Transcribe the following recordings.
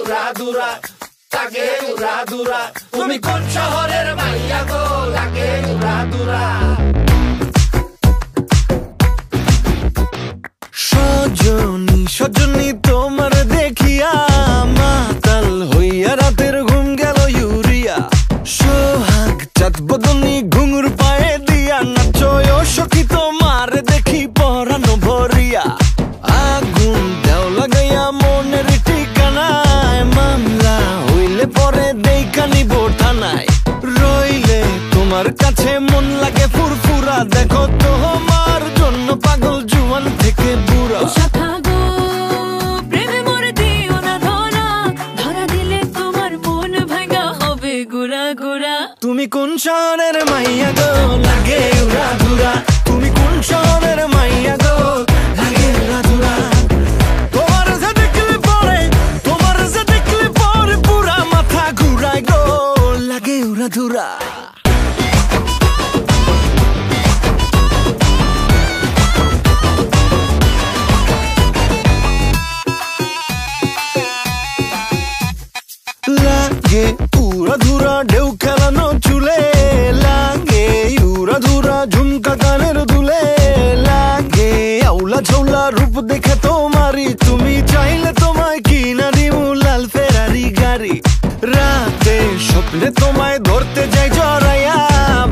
উড়াধুরা লাগে উড়াধুরা তুমি কোন শহরের মাইয়া গো লাগে উড়াধুরা সজনী সজনী তোমার দেখিয়া মাতাল হইয়া রাতের ঘুম গেল ইউরিয়া সোহাগ চাঁদ বদনী ঘুঙুর পায়ে দিয়া নাচয় সখী তোমার দেখি পরানো ভরিয়া আগুন দেও লাগাইয়া মনের ঠিকানায় মামলা হইলে পরে দেখা নিব থানায় রইলে তোমার কাছে মন লাগে ফুরফুরা দেখো তোমার জন্য পাগল জুয়ান থেকে বুড়া তুমি কোন শহরের মাইয়া গো লাগে উড়াধুরা তুমি কোন শহরের মাইয়া গো লাগে উড়াধুরা তোমার যে দেখলে পরে পুরা মাথা ঘুরায় গো লাগে উড়াধুরা লাগে উড়াধুরা ঢেউ খেলানো চুলে লাগে উড়াধুরা ঝুমকা কানের দুলে লাগে আউলা ঝৌলা রূপ দেখে তোমারি তুমি চাইলে তোমায় কিনা দিমু লাল ফেরারি গাড়ি রাতে স্বপ্নে তোমায় ধরতে যাই জড়াইয়া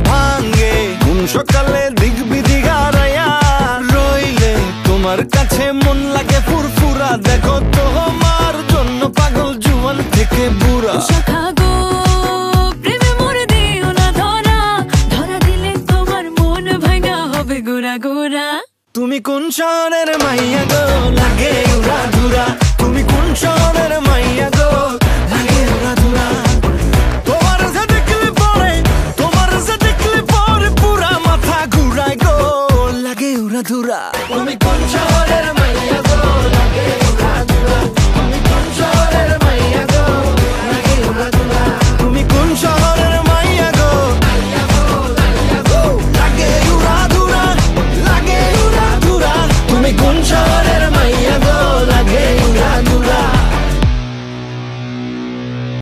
ভাঙ্গে ঘুম সকালে দিক বিধি গারাইয়া রইলে তোমার কাছে মন লাগে ফুরফুরা দেখো তোমার জন্য পাগল জুয়ান থেকে বুড়া তুমি কোন শহরের মাইয়া গো লাগে উড়াধুরা তুমি কোন শহরের মাইয়া গো লাগে উড়াধুরা তোমার যে দেখলে পরে পুরা মাথা ঘুরায় গো লাগে উড়াধুরা তুমি কোন শহরের